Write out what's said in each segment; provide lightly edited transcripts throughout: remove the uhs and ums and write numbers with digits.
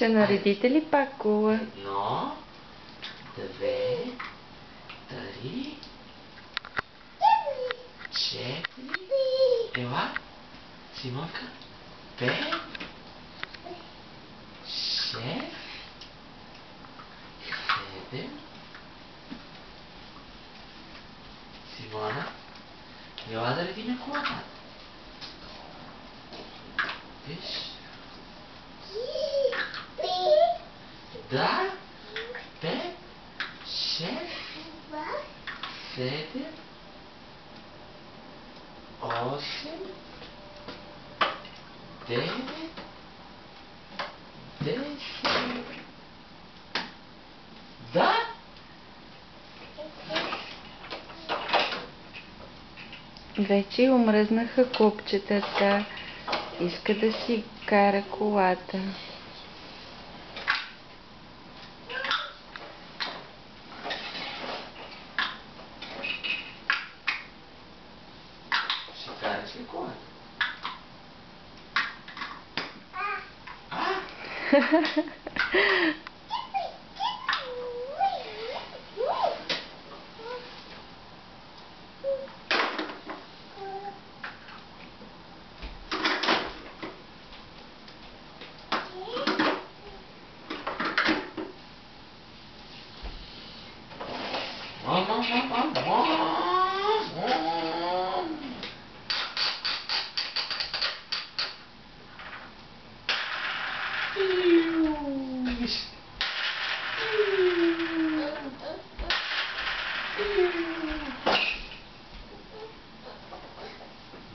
Ще наредите ли пак кула? 1, 2, 3, 4. Ела, Симонка. 5, 6, 7. Симона, ела да редиме колата. Виж? Да. 5, 6, 7, 8, 9, 10. Да. Вече омръзнаха купчетата. Иска да си кара колата. Ще караш ли колата?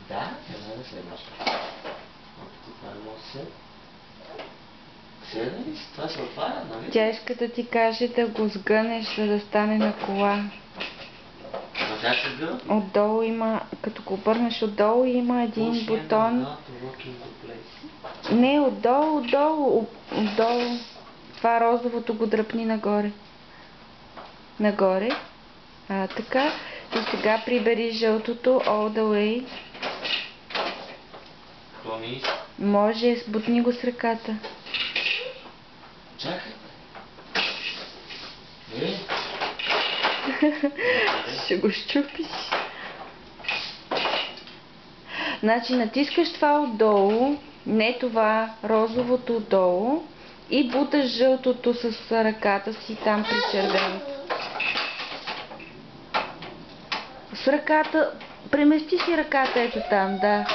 Да, трябва да следваш. Това не може да се... Седа ли? Това се отваря, нали? Тя иска да ти каже да го сгънеш, за да стане на кола. Но как се гъва? Отдолу има, като го обърнеш отдолу, има един бутон. Не, отдолу. Това розовото го дръпни нагоре. Нагоре. Така. И сега прибери жълтото all the way. Клони. Може, сбутни го с ръката. Чакай. Ще го щупиш. Значи натискаш това отдолу, не това, розовото отдолу и буташ жълтото с ръката си там при червеното. С ръката, премести си ръката ето там, да.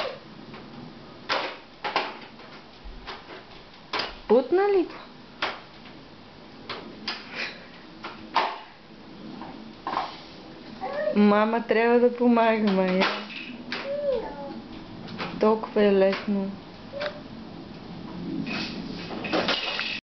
Бутна ли? Мама трябва да помага, Майя. Толкова е лесно.